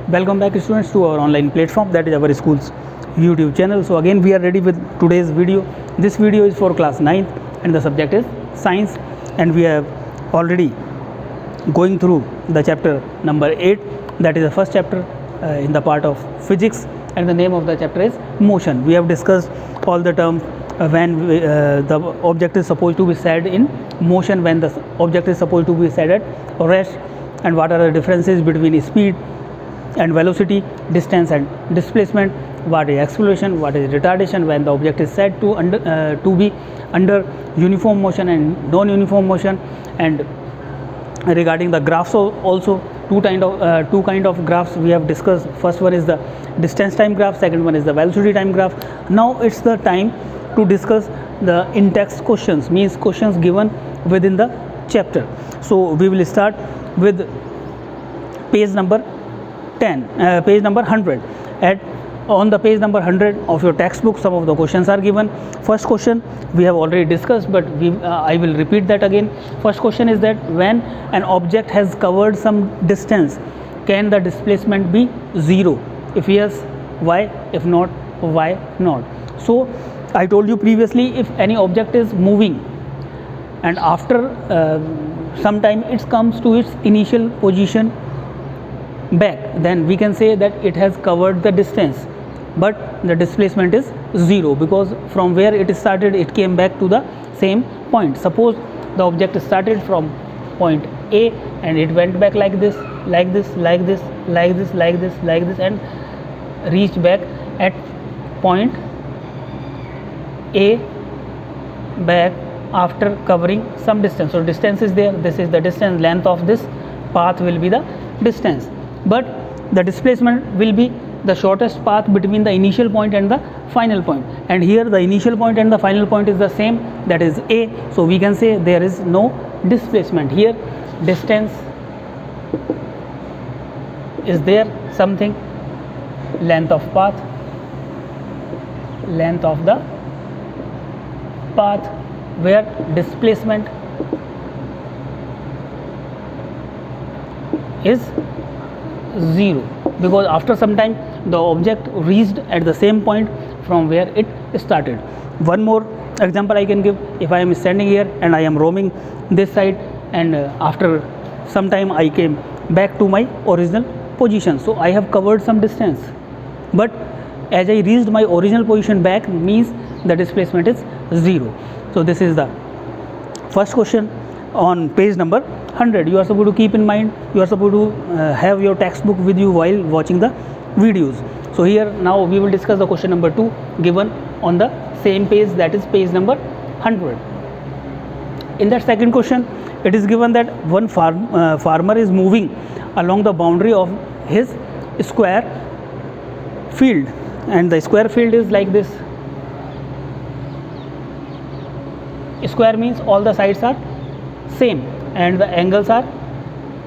Welcome back students to our online platform, that is our school's YouTube channel. So again we are ready with today's video. This video is for class 9th and the subject is science, and we have already going through the chapter number 8, that is the first chapter in the part of physics, and the name of the chapter is motion. We have discussed all the terms when the object is supposed to be set in motion, when the object is supposed to be set at rest, and what are the differences between speed and velocity, distance and displacement, what is acceleration, what is retardation when the object is said to be under uniform motion and non-uniform motion. And regarding the graphs also, two kind of graphs we have discussed. First one is the distance time graph, second one is the velocity time graph. Now it's the time to discuss the in-text questions, means questions given within the chapter. So we will start with page number page number 100. On the page number 100 of your textbook, some of the questions are given. First question we have already discussed, but I will repeat that again. First question is that when an object has covered some distance, can the displacement be 0? If yes, why? If not, why not? So I told you previously, if any object is moving and after some time it comes to its initial position back, then we can say that it has covered the distance, but the displacement is 0, because from where it started it came back to the same point. Suppose the object started from point A and it went back like this, like this, like this, like this, like this, like this, and reached back at point A back after covering some distance. So distance is there, this is the distance, length of this path will be the distance, but the displacement will be the shortest path between the initial point and the final point, and here the initial point and the final point is the same, that is A. So we can say there is no displacement here. Distance is there, something, length of path, length of the path, where displacement is 0, because after some time the object reached at the same point from where it started. One more example I can give. If I am standing here and I am roaming this side, and after some time I came back to my original position, so I have covered some distance, but as I reached my original position back, means the displacement is 0. So this is the first question on page number 100. You are supposed to keep in mind, you are supposed to have your textbook with you while watching the videos. So here now we will discuss the question number 2 given on the same page, that is page number 100. In that second question, it is given that one farmer is moving along the boundary of his square field, and the square field is like this. Square means all the sides are same and the angles are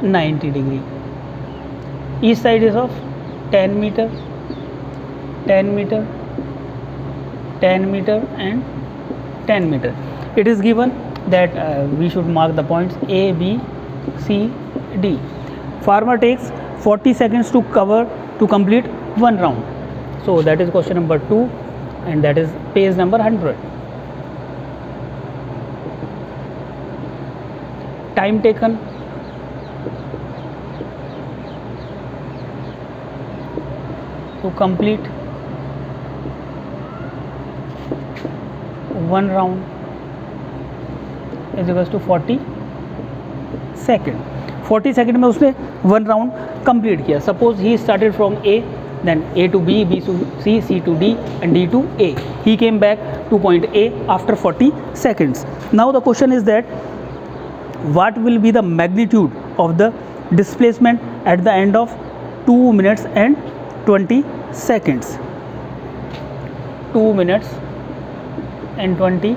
90 degree. Each side is of 10 meter, 10 meter, 10 meter and 10 meter. It is given that we should mark the points A, B, C, D. Farmer takes 40 seconds to complete one round. So that is question number 2, and that is page number 100. Time taken to complete one round is equals to 40 second. 40 second में उसने one round complete किया. Suppose he started from A, then A to B, B to C, C to D and D to A. He came back to point A after 40 seconds. Now the question is that what will be the magnitude of the displacement at the end of 2 minutes and 20 seconds. 2 minutes and 20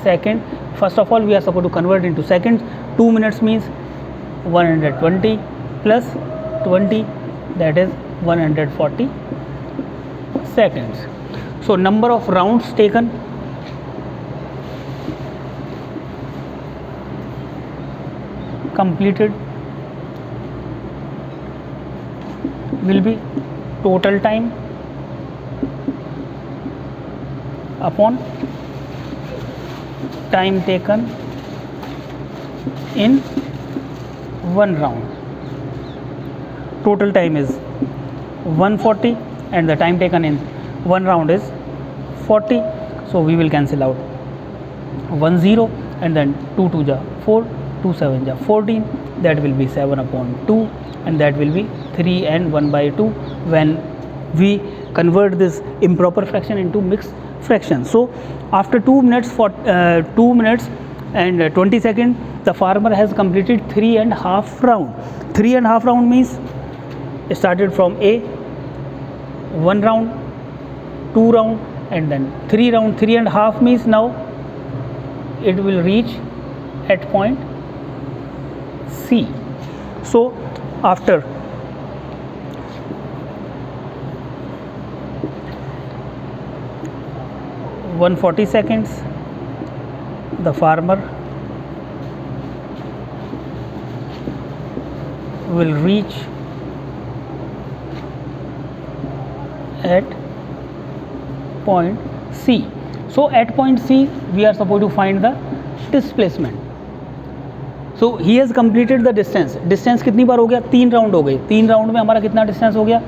seconds. First of all, we are supposed to convert into seconds. 2 minutes means 120 plus 20, that is 140 seconds. So number of rounds taken, completed will be total time upon time taken in one round. Total time is 140 and the time taken in one round is 40. So we will cancel out 1 0 and then 2 2 ja 4, 2 7 ja 14, that will be 7 upon 2 and that will be 3 and 1 by 2 when we convert this improper fraction into mixed fraction. So after 2 minutes for 2 minutes and 20 seconds, the farmer has completed 3.5 round. 3.5 round means it started from A, 1 round, 2 round and then 3 round. 3.5 means now it will reach at point C. So after 140 seconds, the farmer will reach at point C. So at point C we are supposed to find the displacement. So he has completed the distance. Distance कितनी बार हो गया? 3 round हो गए. 3 round में हमारा कितना distance हो गया?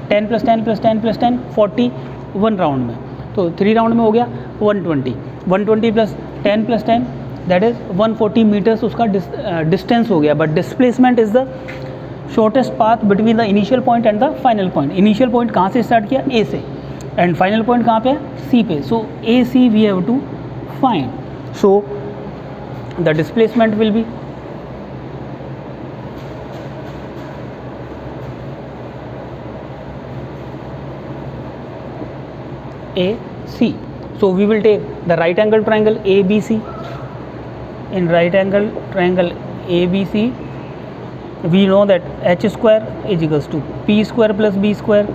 10 + 10 + 10 + 10 41 राउंड में. तो 3 राउंड में हो गया 120. 120 + 10 + 10 दैट इज़ 140 मीटर्स उसका डिस्टेंस हो गया. But displacement is the shortest path between the initial point and the final point. Initial point कहाँ से स्टार्ट किया? ए से, एंड फाइनल पॉइंट कहाँ पे है? सी पे. So A C we have to find. So the displacement will be AC. So we will take the right angle triangle ABC. In right angle triangle ABC, we know that h square is equals to p square plus b square.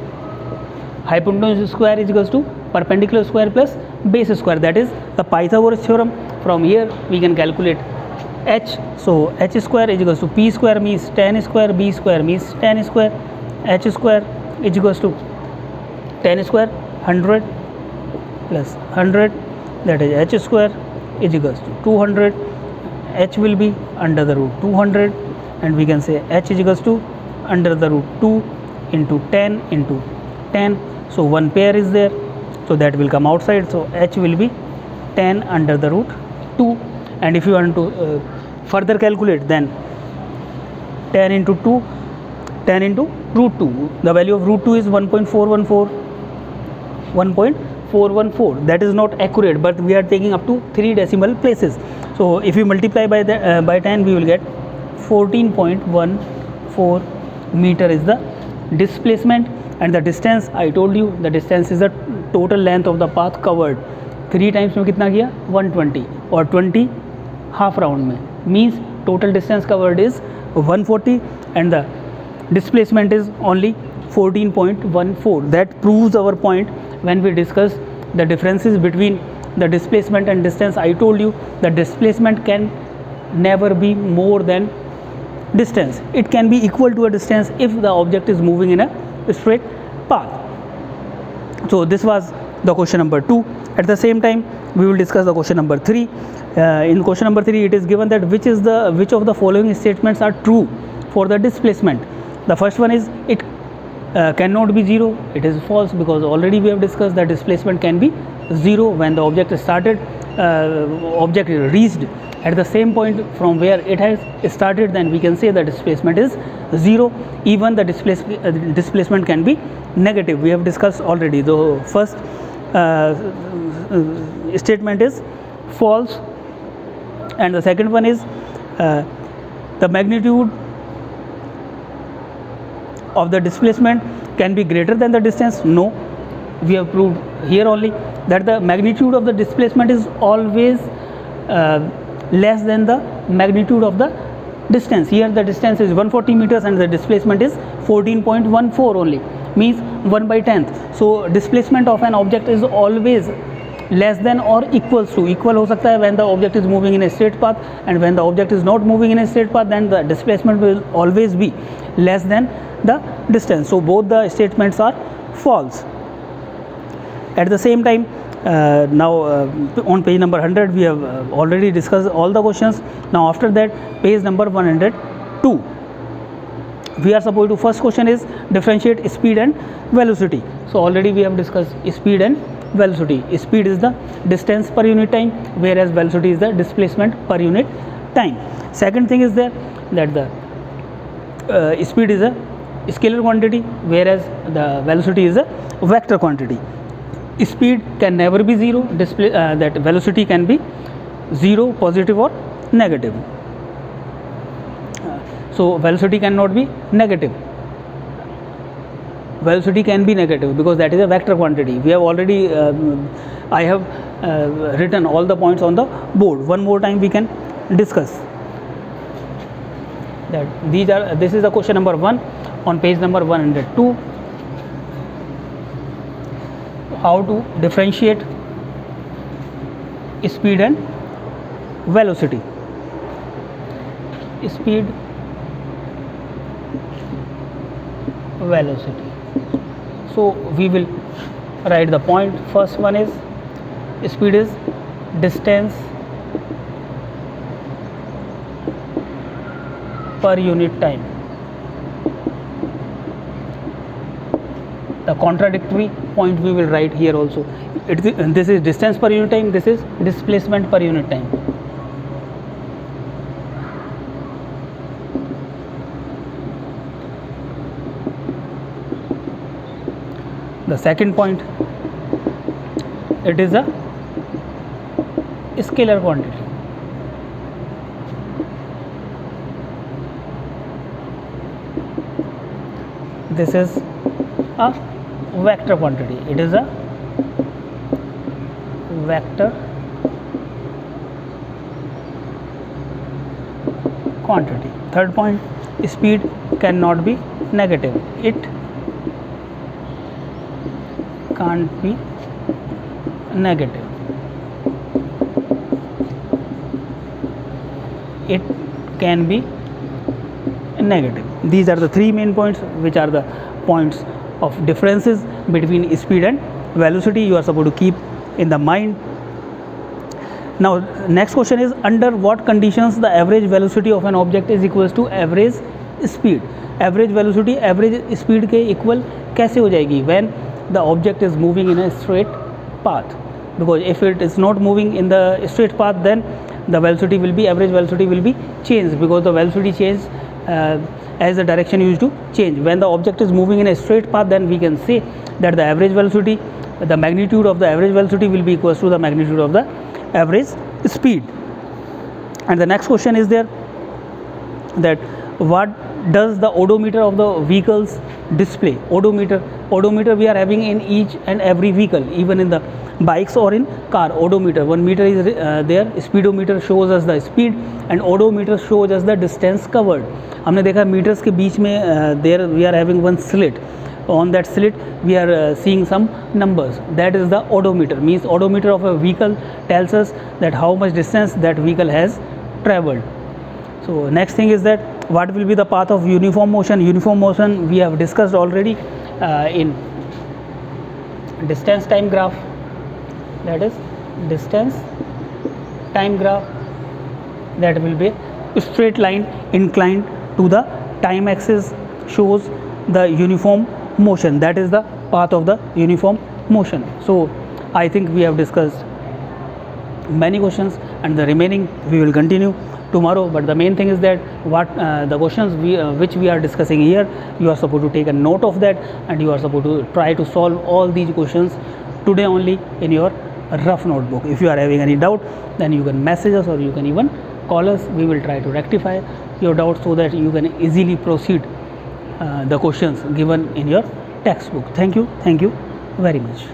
Hypotenuse square is equals to perpendicular square plus base square. That is the Pythagoras theorem. From here we can calculate h. So h square is equals to p square means tan square, b square means tan square. H square is equals to tan square 100 plus 100, that is h square is equals to 200. H will be under the root 200 and we can say h is equals to under the root 2 into 10 into 10. So one pair is there, so that will come outside. So h will be 10 under the root 2. And if you want to further calculate, then 10 into 2, 10 into root 2. The value of root 2 is 1.414. 1.414. That is not accurate, but we are taking up to 3 decimal places. So if you multiply by the by 10, we will get 14.14 meter is the displacement. And the distance, I told you, the distance is the total length of the path covered. 3 times में कितना किया? 120 और 20 half round में means total distance covered is 140 and the displacement is only 14.14. That proves our point when we discuss the differences between the displacement and distance. I told you the displacement can never be more than distance. It can be equal to a distance if the object is moving in a straight path. So this was the question number 2. At the same time, we will discuss the question number 3. In question number 3, it is given that which of the following statements are true for the displacement. The first one is it cannot be 0. It is false, because already we have discussed that displacement can be 0 when the object started, object reached at the same point from where it has started. Then we can say the displacement is 0. Even the displacement can be negative. We have discussed already. The first statement is false, and the second one is the magnitude of the displacement can be greater than the distance. No, we have proved here only that the magnitude of the displacement is always less than the magnitude of the distance. Here the distance is 140 meters and the displacement is 14.14 only, means 1/10. So displacement of an object is always less than और equals to, equal हो सकता है when the object is moving in a straight path, and when the object is not moving in a straight path then the displacement will always be less than the distance. So both the statements are false. At the same time, now on page number 100 we have already discussed all the questions. Now after that, page number 102, we are supposed to, first question is differentiate speed and velocity. So already we have discussed speed and velocity. Speed is the distance per unit time, whereas velocity is the displacement per unit time. Second thing is there that the speed is a scalar quantity, whereas the velocity is a vector quantity. Speed can never be zero, that velocity can be zero, positive or negative. So velocity cannot be negative. Velocity can be negative because that is a vector quantity. We have already I have written all the points on the board. One more time we can discuss that this is the question number 1 on page number 102. How to differentiate speed and velocity. Speed, velocity. So we will write the point. First one is speed is distance per unit time. The contradictory point we will write here also. This is distance per unit time, this is displacement per unit time. The second point, it is a scalar quantity. This is a vector quantity. It is a vector quantity. Third point, speed cannot be negative. It can't be negative. It can be negative. These are the three main points, which are the points of differences between speed and velocity. You are supposed to keep in the mind. Now next question is, under what conditions the average velocity of an object is equals to average speed. Average velocity average speed के equal कैसे हो जाएगी? When the object is moving in a straight path, because if it is not moving in the straight path, then the velocity will be, average velocity will be changed, because the velocity change as the direction used to change. When the object is moving in a straight path, then we can say that the average velocity, the magnitude of the average velocity will be equals to the magnitude of the average speed. And the next question is there that what does the odometer of the vehicles display? Odometer we are having in each and every vehicle, even in the bikes or in car. Odometer, 1 meter is there. Speedometer shows us the speed and odometer shows us the distance covered. हमने देखा meters के बीच में there we are having one slit. On that slit we are seeing some numbers. That is the odometer. Means odometer of a vehicle tells us that how much distance that vehicle has traveled. So next thing is that what will be the path of uniform motion. Uniform motion we have discussed already in distance time graph. That is distance time graph. That will be a straight line inclined to the time axis, shows the uniform motion. That is the path of the uniform motion. So I think we have discussed many questions, and the remaining we will continue tomorrow. But the main thing is that what the questions which we are discussing here, you are supposed to take a note of that, and you are supposed to try to solve all these questions today only in your rough notebook. If you are having any doubt, then you can message us or you can even call us. We will try to rectify your doubts so that you can easily proceed the questions given in your textbook. Thank you very much.